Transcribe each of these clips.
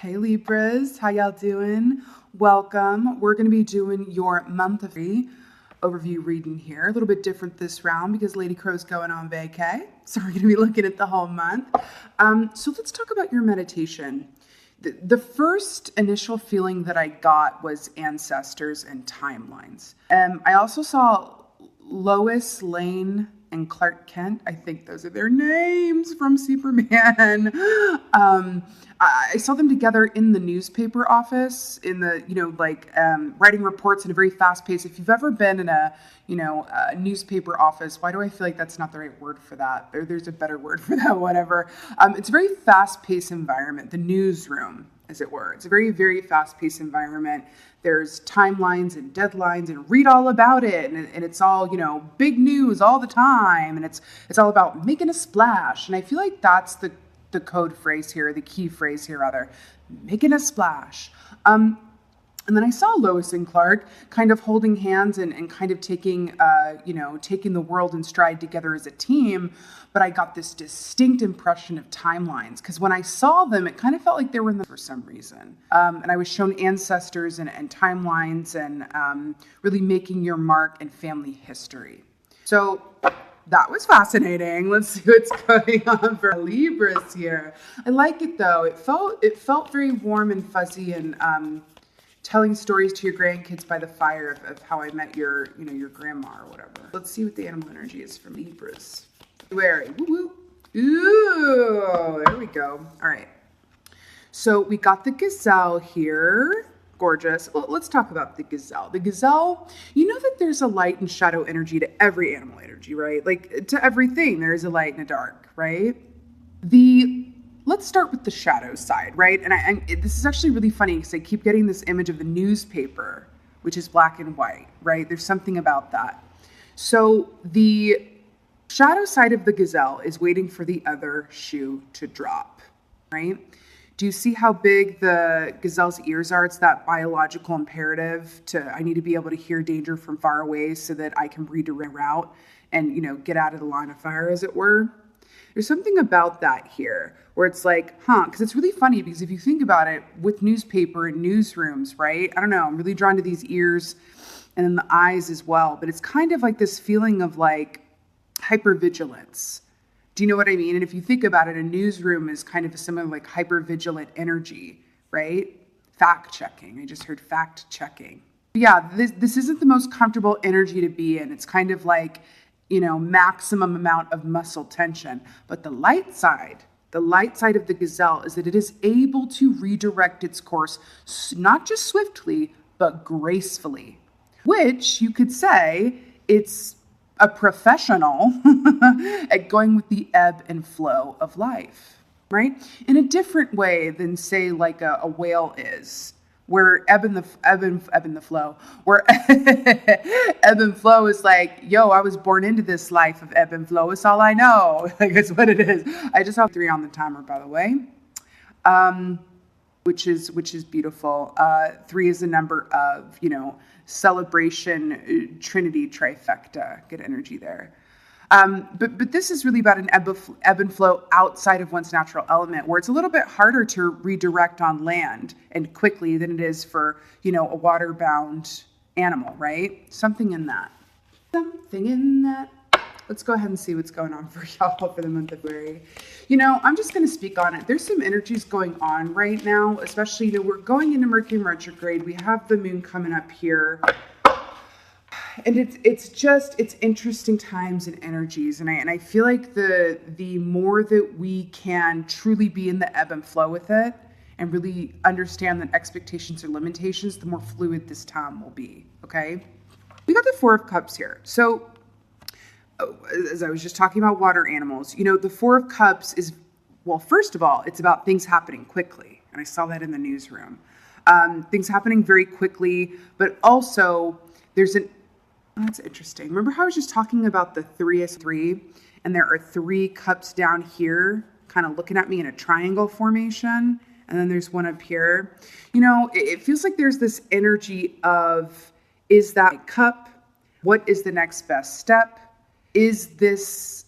Hey Libras, how y'all doing? Welcome. We're going to be doing your month of overview reading here. A little bit different this round because Lady Crow's going on vacay. So we're going to be looking at the whole month. So let's talk about your meditation. The first initial feeling that I got was ancestors and timelines. I also saw Lois Lane and Clark Kent. I think those are their names from Superman. I saw them together in the newspaper office, in the, writing reports in a very fast pace. If you've ever been in a newspaper office, why do I feel like that's not the right word for that? There's a better word for that, whatever. It's a very fast-paced environment, the newsroom, as it were. It's a very, very fast-paced environment. There's timelines and deadlines and read all about it. And it's all, big news all the time. And it's all about making a splash. And I feel like that's the code phrase here, the key phrase here, rather, making a splash. And then I saw Lois and Clark kind of holding hands and kind of taking the world in stride together as a team. But I got this distinct impression of timelines because when I saw them, it kind of felt like they were in the for some reason. And I was shown ancestors and timelines and really making your mark in family history. So that was fascinating. Let's see what's going on for Libras here. I like it though. It felt very warm and fuzzy and telling stories to your grandkids by the fire of how I met your grandma or whatever. Let's see what the animal energy is for Libras. February. Woo woo. Ooh, there we go. All right. So we got the gazelle here. Gorgeous. Well, let's talk about the gazelle. The gazelle, you know that there's a light and shadow energy to every animal energy, right? Like to everything, there's a light and a dark, right? Let's start with the shadow side, right? And this is actually really funny because I keep getting this image of the newspaper, which is black and white, right? There's something about that. So the shadow side of the gazelle is waiting for the other shoe to drop, right? Do you see how big the gazelle's ears are? It's that biological imperative I need to be able to hear danger from far away so that I can redirect route and, get out of the line of fire, as it were. There's something about that here where it's like, because it's really funny because if you think about it with newspaper and newsrooms, right? I don't know, I'm really drawn to these ears and then the eyes as well. But it's kind of like this feeling of like hypervigilance. Do you know what I mean? And if you think about it, a newsroom is kind of a similar like hypervigilant energy, right? Fact checking. I just heard fact checking. But yeah, this isn't the most comfortable energy to be in. It's kind of like, maximum amount of muscle tension. But the light side of the gazelle is that it is able to redirect its course, not just swiftly, but gracefully, which you could say it's a professional at going with the ebb and flow of life, right? In a different way than say like a whale is, where ebb and flow is like, yo, I was born into this life of ebb and flow. It's all I know. Like it's what it is. I just have 3 on the timer, by the way, which is beautiful. 3 is a number of, celebration, Trinity trifecta. Good energy there. But this is really about an ebb and flow outside of one's natural element, where it's a little bit harder to redirect on land and quickly than it is for, a water-bound animal, right? Something in that. Let's go ahead and see what's going on for y'all for the month of February. I'm just going to speak on it. There's some energies going on right now, especially, we're going into Mercury retrograde. We have the moon coming up here. And it's interesting times and energies. And I feel like the more that we can truly be in the ebb and flow with it and really understand that expectations are limitations, the more fluid this time will be. Okay. We got the 4 of Cups here. So as I was just talking about water animals, the 4 of Cups is, well, first of all, it's about things happening quickly. And I saw that in the newsroom. Things happening very quickly, but also that's interesting. Remember how I was just talking about the 3 and there are 3 cups down here kind of looking at me in a triangle formation? And then there's one up here. It feels like there's this energy of, is that a cup? What is the next best step? Is this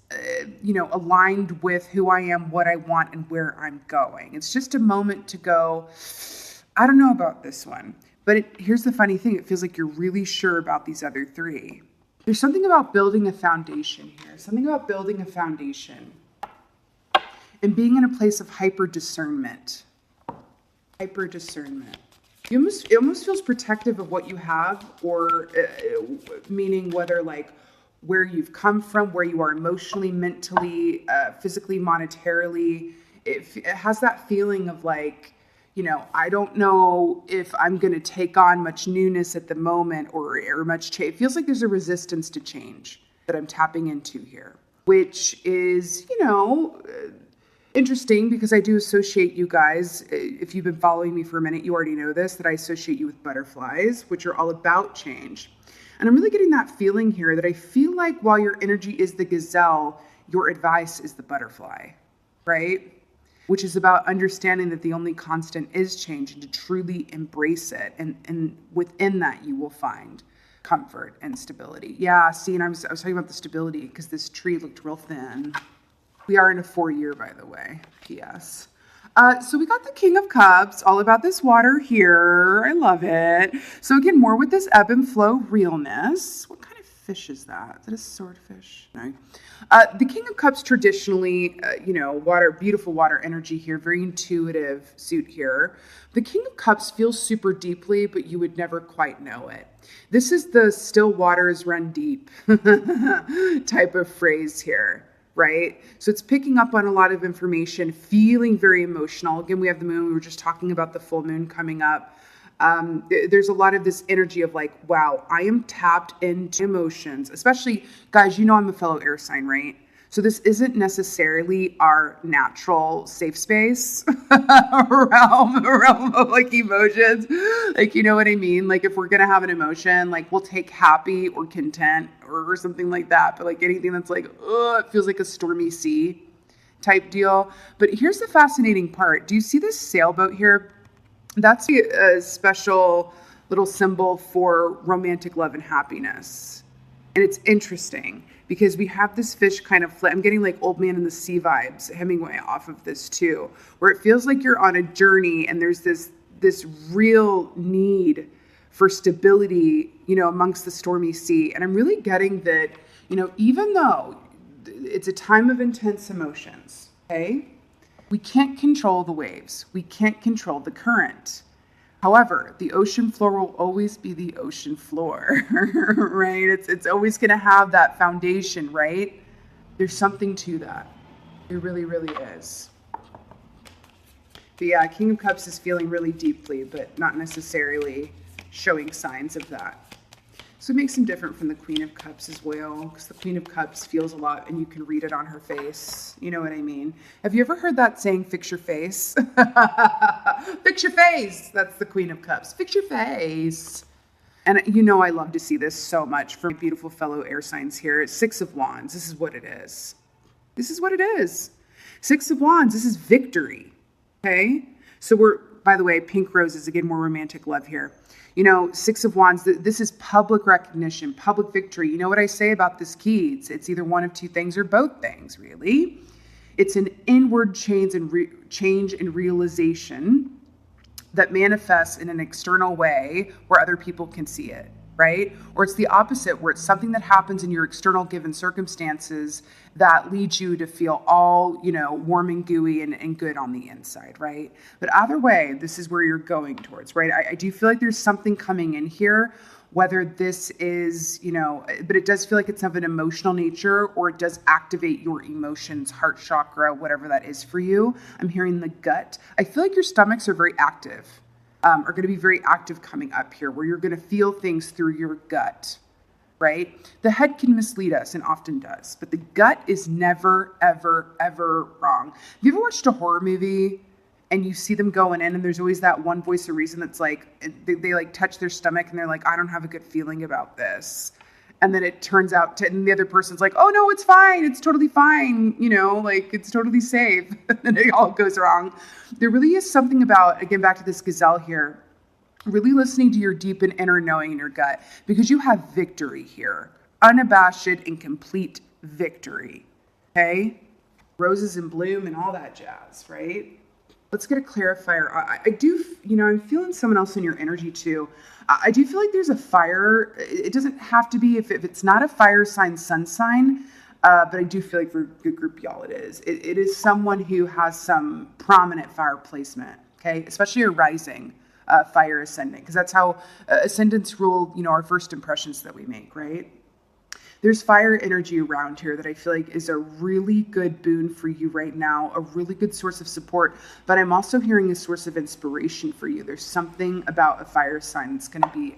aligned with who I am, what I want, and where I'm going. It's just a moment to go, I don't know about this one. But here's the funny thing. It feels like you're really sure about these other three. There's something about building a foundation here. Something about building a foundation and being in a place of hyper discernment. Hyper discernment. It almost feels protective of what you have, or meaning whether like where you've come from, where you are emotionally, mentally, physically, monetarily. It has that feeling of like, I don't know if I'm going to take on much newness at the moment or much change. It feels like there's a resistance to change that I'm tapping into here, which is, interesting because I do associate you guys. If you've been following me for a minute, you already know this, that I associate you with butterflies, which are all about change. And I'm really getting that feeling here that I feel like while your energy is the gazelle, your advice is the butterfly, right? Which is about understanding that the only constant is change and to truly embrace it. And within that, you will find comfort and stability. Yeah, see, and I was talking about the stability because this tree looked real thin. We are in a 4-year, by the way, P.S. So we got the King of Cups, all about this water here. I love it. So again, more with this ebb and flow realness. What kind of fish is that? Is that a swordfish? No. The King of Cups traditionally, water, beautiful water energy here, very intuitive suit here. The King of Cups feels super deeply, but you would never quite know it. This is the still waters run deep type of phrase here. Right? So it's picking up on a lot of information, feeling very emotional. Again, we have the moon. We were just talking about the full moon coming up. There's a lot of this energy of like, wow, I am tapped into emotions, especially guys, I'm a fellow air sign, right? So this isn't necessarily our natural safe space realm of like emotions. Like, you know what I mean? Like if we're going to have an emotion, like we'll take happy or content or something like that. But like anything that's like, it feels like a stormy sea type deal. But here's the fascinating part. Do you see this sailboat here? That's a special little symbol for romantic love and happiness. And it's interesting because we have this fish kind of I'm getting like Old Man in the Sea vibes, Hemingway off of this too, where it feels like you're on a journey and there's this real need for stability, amongst the stormy sea. And I'm really getting that, even though it's a time of intense emotions, okay, we can't control the waves. We can't control the current. However, the ocean floor will always be the ocean floor, right? It's always going to have that foundation, right? There's something to that. There really, really is. But yeah, King of Cups is feeling really deeply, but not necessarily showing signs of that. So it makes him different from the Queen of Cups as well, because the Queen of Cups feels a lot and you can read it on her face. You know what I mean? Have you ever heard that saying, fix your face? Fix your face! That's the Queen of Cups. Fix your face. And I love to see this so much for my beautiful fellow air signs here. It's 6 of Wands. This is what it is. This is what it is. 6 of Wands. This is victory. Okay? So by the way, pink roses, again, more romantic love here. 6 of Wands, this is public recognition, public victory. You know what I say about this key? It's either one of two things or both things, really. It's an inward change and realization that manifests in an external way where other people can see it, right? Or it's the opposite, where it's something that happens in your external given circumstances that leads you to feel all, warm and gooey and good on the inside, right? But either way, this is where you're going towards, right? I do feel like there's something coming in here, whether this is, but it does feel like it's of an emotional nature, or it does activate your emotions, heart chakra, whatever that is for you. I'm hearing the gut. I feel like your stomachs are very active. Are going to be very active coming up here, where you're going to feel things through your gut, right? The head can mislead us and often does, but the gut is never, ever, ever wrong. Have you ever watched a horror movie and you see them going in and there's always that one voice of reason that's like, they like touch their stomach and they're like, I don't have a good feeling about this. And then it turns out and the other person's like, oh no, it's fine. It's totally fine. Like it's totally safe. And then it all goes wrong. There really is something about, again, back to this gazelle here, really listening to your deep and inner knowing in your gut, because you have victory here, unabashed and complete victory. Okay? Roses in bloom and all that jazz, right? Let's get a clarifier. I do, I'm feeling someone else in your energy too. I do feel like there's a fire. It doesn't have to be if it's not a fire sign, sun sign, but I do feel like for a good group y'all it is. It is someone who has some prominent fire placement, okay? Especially a rising fire ascendant, because that's how ascendants rule, our first impressions that we make, right? There's fire energy around here that I feel like is a really good boon for you right now, a really good source of support, but I'm also hearing a source of inspiration for you. There's something about a fire sign that's going to be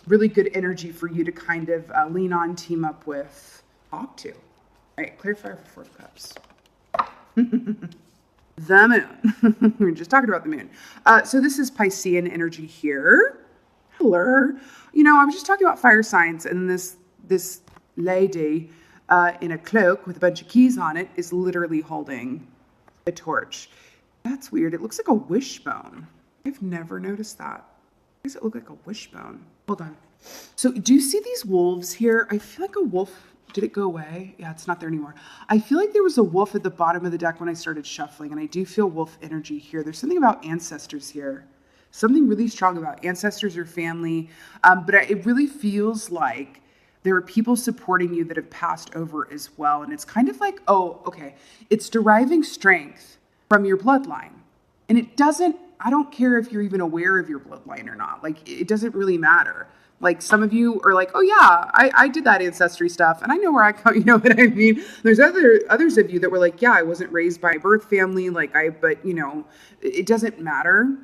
really good energy for you to kind of lean on, team up with, talk to. All right, clear fire for Four of Cups. The moon. We were just talking about the moon. So this is Piscean energy here. Hello. I was just talking about fire signs, and this lady in a cloak with a bunch of keys on it is literally holding a torch. That's weird. It looks like a wishbone. I've never noticed that. Why does it look like a wishbone? Hold on. So do you see these wolves here? I feel like a wolf. Did it go away? Yeah, it's not there anymore. I feel like there was a wolf at the bottom of the deck when I started shuffling, and I do feel wolf energy here. There's something about ancestors here. Something really strong about ancestors or family. But it really feels like there are people supporting you that have passed over as well. And it's kind of like, oh, okay, it's deriving strength from your bloodline. And I don't care if you're even aware of your bloodline or not. Like, it doesn't really matter. Like, some of you are like, oh yeah, I did that ancestry stuff and I know where I come, you know what I mean? There's others of you that were like, yeah, I wasn't raised by a birth family, but it doesn't matter.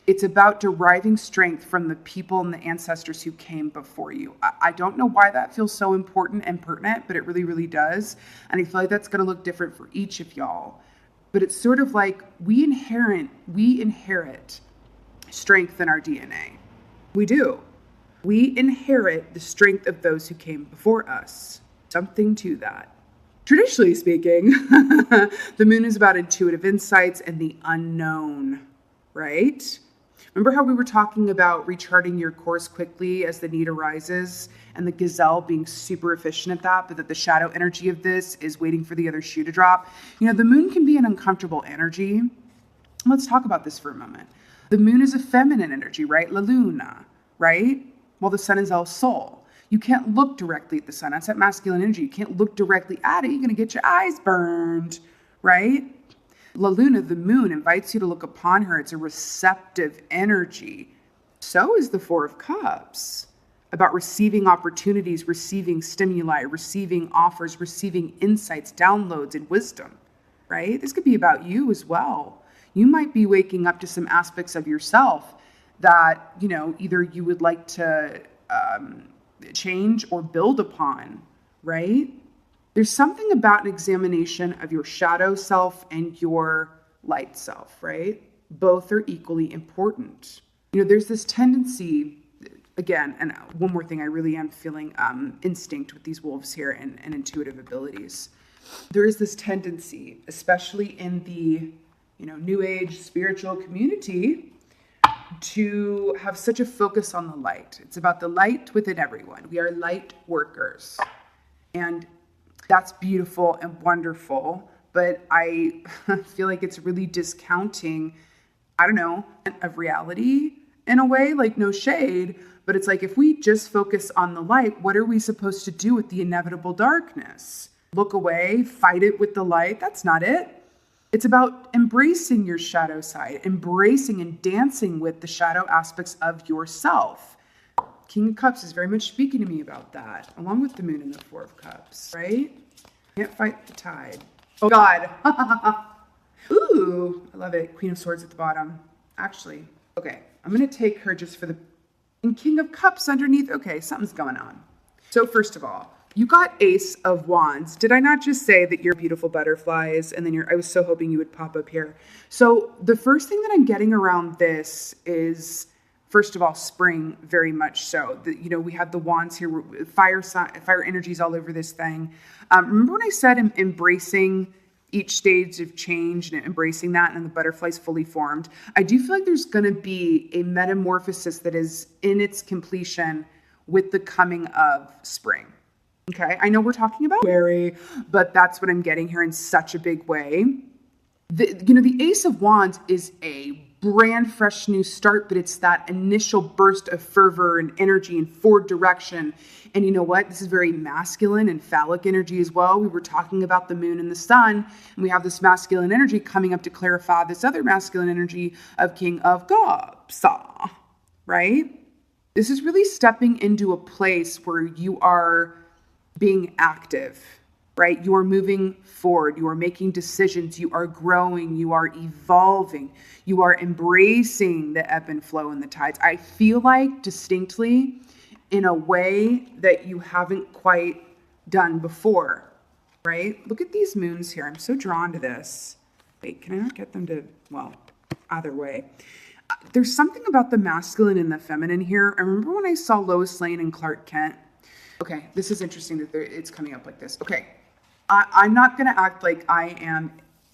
It's about deriving strength from the people and the ancestors who came before you. I don't know why that feels so important and pertinent, but it really, really does. And I feel like that's going to look different for each of y'all. But it's sort of like we inherit strength in our DNA. We do. We inherit the strength of those who came before us. Something to that. Traditionally speaking, the moon is about intuitive insights and the unknown, right? Remember how we were talking about recharting your course quickly as the need arises, and the gazelle being super efficient at that, but that the shadow energy of this is waiting for the other shoe to drop? The moon can be an uncomfortable energy. Let's talk about this for a moment. The moon is a feminine energy, right? La luna, right? While the sun is el sol. You can't look directly at the sun. That's that masculine energy. You can't look directly at it. You're going to get your eyes burned, right? La Luna, the moon, invites you to look upon her. It's a receptive energy. So is the Four of Cups, about receiving opportunities, receiving stimuli, receiving offers, receiving insights, downloads, and wisdom, right? This could be about you as well. You might be waking up to some aspects of yourself that, either you would like to change or build upon, right? There's something about an examination of your shadow self and your light self, right? Both are equally important. There's this tendency, again, and one more thing, I really am feeling instinct with these wolves here and intuitive abilities. There is this tendency, especially in the, new age spiritual community, to have such a focus on the light. It's about the light within everyone. We are light workers. And that's beautiful and wonderful, but I feel like it's really discounting, of reality in a way, like no shade, but it's like if we just focus on the light, what are we supposed to do with the inevitable darkness? Look away, fight it with the light? That's not it. It's about embracing your shadow side, embracing and dancing with the shadow aspects of yourself. King of Cups is very much speaking to me about that, along with the moon and the Four of Cups, right? Can't fight the tide. Oh, God. Ooh, I love it. Queen of Swords at the bottom. Actually, okay, I'm going to take her just for the... And King of Cups underneath. Okay, something's going on. So first of all, you got Ace of Wands. Did I not just say that you're beautiful butterflies? And then I was so hoping you would pop up here. So the first thing that I'm getting around this is... First of all, spring, very much so. We have the wands here, fire energies all over this thing. Remember when I said embracing each stage of change and embracing that, and the butterfly's fully formed? I do feel like there's going to be a metamorphosis that is in its completion with the coming of spring. Okay, I know we're talking about February, but that's what I'm getting here in such a big way. The Ace of Wands is a brand fresh new start, but it's that initial burst of fervor and energy and forward direction. And you know what? This is very masculine and phallic energy as well. We were talking about the moon and the sun, and we have this masculine energy coming up to clarify this other masculine energy of King of Cups, right? This is really stepping into a place where you are being active, right? You are moving forward. You are making decisions. You are growing. You are evolving. You are embracing the ebb and flow and the tides. I feel like distinctly in a way that you haven't quite done before, right? Look at these moons here. I'm so drawn to this. Wait, can I not get them to, well, either way. There's something about the masculine and the feminine here. I remember when I saw Lois Lane and Clark Kent. Okay, this is interesting that it's coming up like this. Okay, I'm not going to act like I am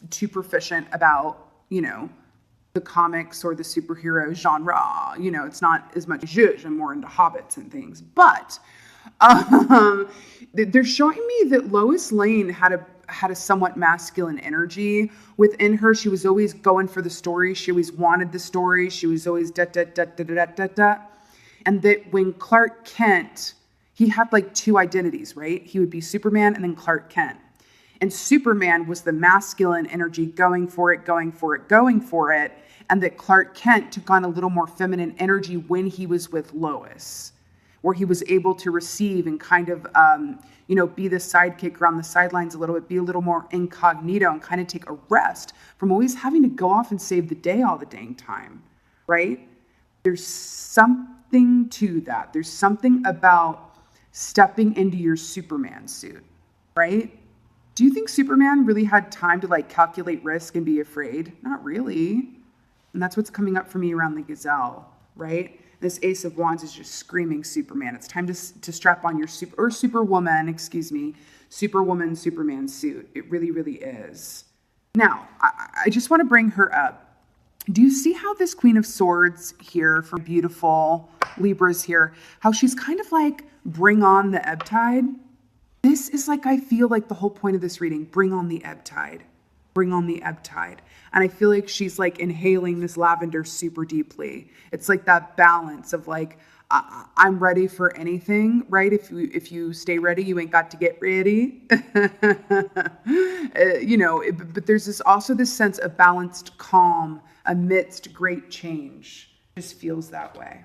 too proficient about, the comics or the superhero genre. It's not as much zhuzh. I'm more into hobbits and things. But they're showing me that Lois Lane had a somewhat masculine energy within her. She was always going for the story. She always wanted the story. She was always da da da da da da da. And that when Clark Kent, he had like two identities, right? He would be Superman and then Clark Kent. And Superman was the masculine energy going for it, going for it, going for it. And that Clark Kent took on a little more feminine energy when he was with Lois, where he was able to receive and kind of, be the sidekick around the sidelines a little bit, be a little more incognito and kind of take a rest from always having to go off and save the day all the dang time, right? There's something to that. There's something about stepping into your Superman suit, right? Do you think Superman really had time to calculate risk and be afraid? Not really. And that's what's coming up for me around the gazelle, right? This Ace of Wands is just screaming Superman. It's time to strap on your Superwoman, Superwoman, Superman suit. It really, really is. Now, I just want to bring her up. Do you see how this Queen of Swords here from beautiful Libras here, how she's kind of like, bring on the ebb tide? This is I feel like the whole point of this reading, bring on the ebb tide. Bring on the ebb tide. And I feel like she's inhaling this lavender super deeply. It's that balance of I'm ready for anything, right? If you stay ready, you ain't got to get ready. But there's also this sense of balanced calm amidst great change. It just feels that way.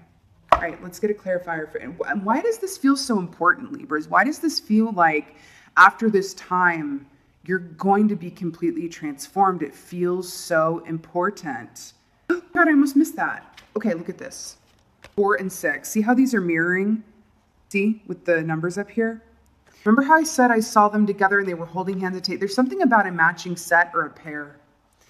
All right, let's get a clarifier for it. And why does this feel so important, Libras? Why does this feel like after this time, you're going to be completely transformed? It feels so important. Oh, God, I almost missed that. Okay, look at this. 4 and 6. See how these are mirroring? See, with the numbers up here? Remember how I said I saw them together and they were holding hands at There's something about a matching set or a pair.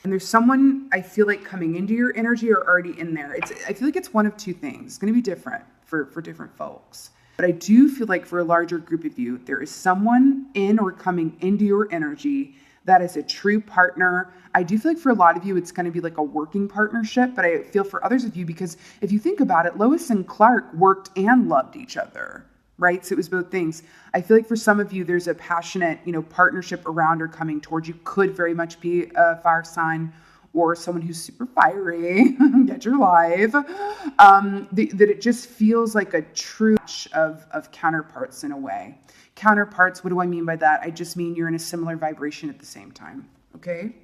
And there's someone I feel like coming into your energy or already in there. I feel like it's one of two things. It's going to be different for different folks. But I do feel like for a larger group of you, there is someone in or coming into your energy that is a true partner. I do feel like for a lot of you, it's going to be a working partnership. But I feel for others of you, because if you think about it, Lois and Clark worked and loved each other, right? So it was both things. I feel like for some of you, there's a passionate, partnership around or coming towards you. Could very much be a fire sign or someone who's super fiery. Get your life. That it just feels like a true match of counterparts in a way. Counterparts, what do I mean by that? I just mean you're in a similar vibration at the same time. Okay?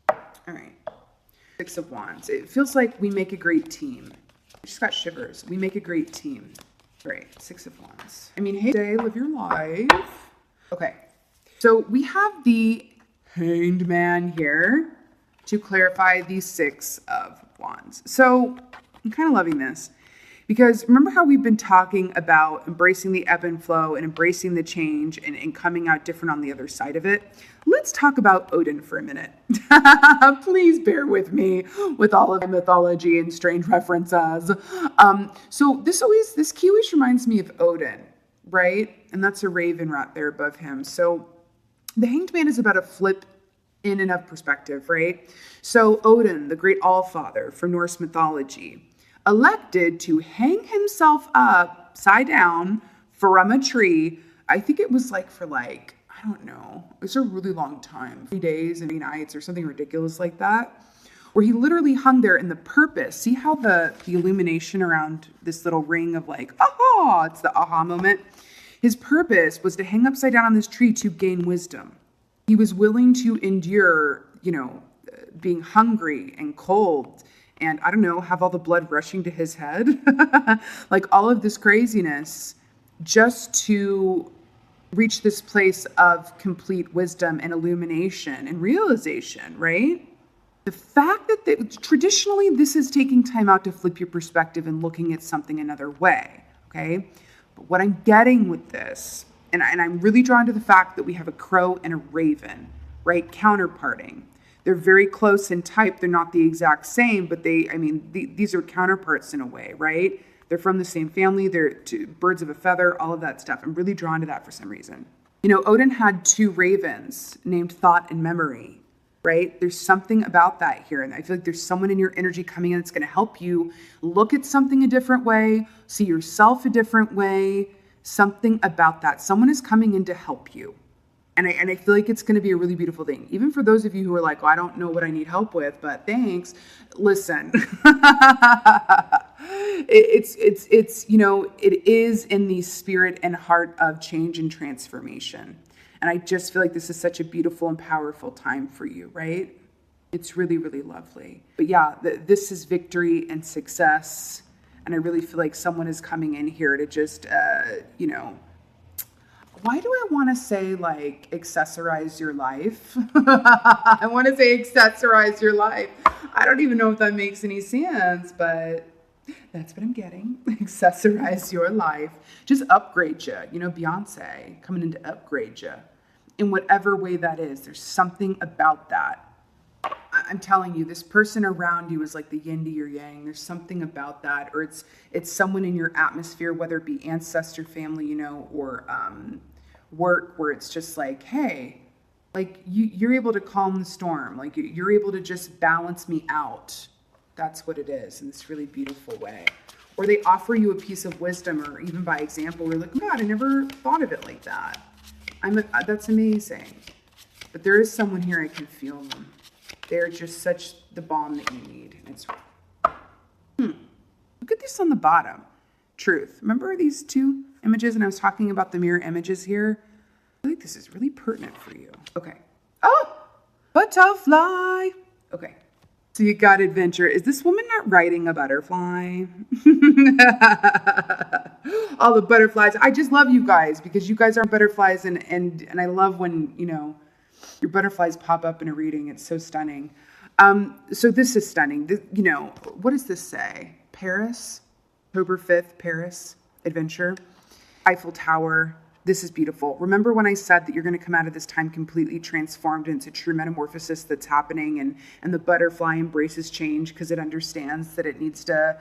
All right. 6 of Wands. It feels like we make a great team. I just got shivers. We make a great team. Great. 6 of Wands. I mean, hey, day, live your life. Okay. So we have the Hanged Man here to clarify the 6 of Wands. So I'm kind of loving this because remember how we've been talking about embracing the ebb and flow and embracing the change and coming out different on the other side of it. Let's talk about Odin for a minute. Please bear with me with all of the mythology and strange references. So this key always reminds me of Odin, right? And that's a raven right there above him. So the Hanged Man is about a flip in and of perspective, right? So Odin, the great Allfather from Norse mythology, elected to hang himself upside down from a tree I think it was like for like, I don't know, it was a really long time, 3 days and 3 nights or something ridiculous like that, where he literally hung there, and the purpose, see how the illumination around this little ring of like, aha, it's the aha moment. His purpose was to hang upside down on this tree to gain wisdom. He was willing to endure, being hungry and cold and, I don't know, have all the blood rushing to his head, like all of this craziness, just to reach this place of complete wisdom and illumination and realization, right? The fact that traditionally this is taking time out to flip your perspective and looking at something another way, okay? But what I'm getting with this, and I'm really drawn to the fact that we have a crow and a raven, right? Counterparting. They're very close in type. They're not the exact same, but these are counterparts in a way, right? They're from the same family. They're birds of a feather, all of that stuff. I'm really drawn to that for some reason. Odin had 2 ravens named Thought and Memory, right? There's something about that here. And I feel like there's someone in your energy coming in that's going to help you look at something a different way, see yourself a different way, something about that. Someone is coming in to help you. And I feel like it's going to be a really beautiful thing. Even for those of you who are like, I don't know what I need help with, but thanks. Listen, it is in the spirit and heart of change and transformation. And I just feel like this is such a beautiful and powerful time for you, right? It's really, really lovely. But yeah, this is victory and success. And I really feel like someone is coming in here to just, why do I want to say like accessorize your life? I want to say accessorize your life. I don't even know if that makes any sense, but that's what I'm getting. Accessorize your life. Just upgrade you. Beyonce coming in to upgrade you in whatever way that is. There's something about that. I'm telling you, this person around you is like the yin to your yang. There's something about that, or it's someone in your atmosphere, whether it be ancestor, family, or work, where it's just like, hey, like you're able to calm the storm. Like you're able to just balance me out. That's what it is in this really beautiful way. Or they offer you a piece of wisdom, or even by example, we're like, God, I never thought of it like that. That's amazing. But there is someone here, I can feel them. They're just such the balm that you need. It's look at this on the bottom. Truth. Remember these 2 images, and I was talking about the mirror images here? I think this is really pertinent for you. Okay. Oh, butterfly. Okay. So you got adventure. Is this woman not riding a butterfly? All the butterflies. I just love you guys because you guys are butterflies, and I love when, your butterflies pop up in a reading. It's so stunning. So this is stunning. What does this say? Paris, October 5th, Paris, adventure, Eiffel Tower. This is beautiful. Remember when I said that you're going to come out of this time completely transformed, and it's a true metamorphosis that's happening, and the butterfly embraces change because it understands that it needs to,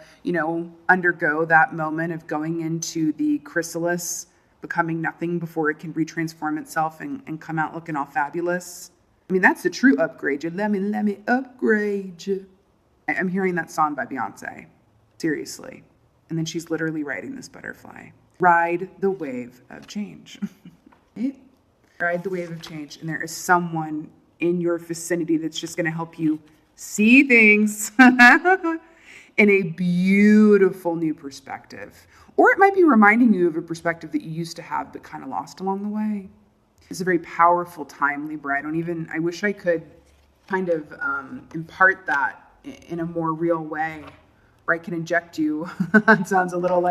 undergo that moment of going into the chrysalis, becoming nothing before it can retransform itself and come out looking all fabulous. That's the true upgrade. Let me upgrade you. I'm hearing that song by Beyonce. Seriously. And then she's literally riding this butterfly. Ride the wave of change. Right? Ride the wave of change. And there is someone in your vicinity that's just going to help you see things in a beautiful new perspective. Or it might be reminding you of a perspective that you used to have but kind of lost along the way. It's a very powerful time, Libra. I wish I could kind of impart that in a more real way, where I can inject you. It sounds a little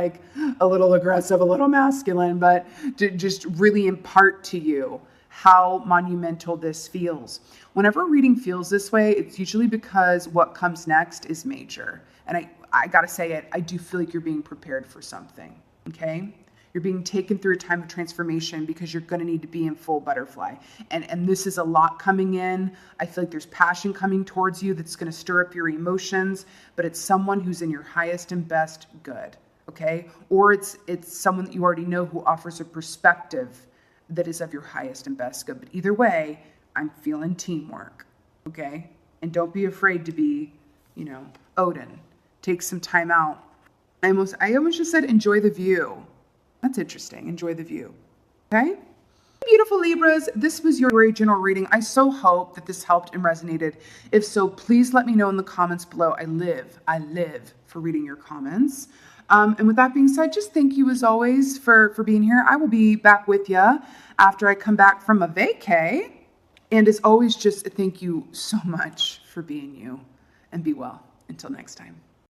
aggressive, a little masculine, but to just really impart to you how monumental this feels. Whenever a reading feels this way, it's usually because what comes next is major. And I gotta say it, I do feel like you're being prepared for something, okay? You're being taken through a time of transformation because you're gonna need to be in full butterfly. And this is a lot coming in. I feel like there's passion coming towards you that's gonna stir up your emotions, but it's someone who's in your highest and best good, okay? Or it's someone that you already know who offers a perspective that is of your highest and best good. But either way, I'm feeling teamwork, okay? And don't be afraid to be, Odin. Take some time out. I almost just said enjoy the view. That's interesting. Enjoy the view. Okay? Beautiful Libras, this was your January general reading. I so hope that this helped and resonated. If so, please let me know in the comments below. I live for reading your comments. And with that being said, just thank you as always for being here. I will be back with you after I come back from a vacay. And as always, just thank you so much for being you, and be well. Until next time.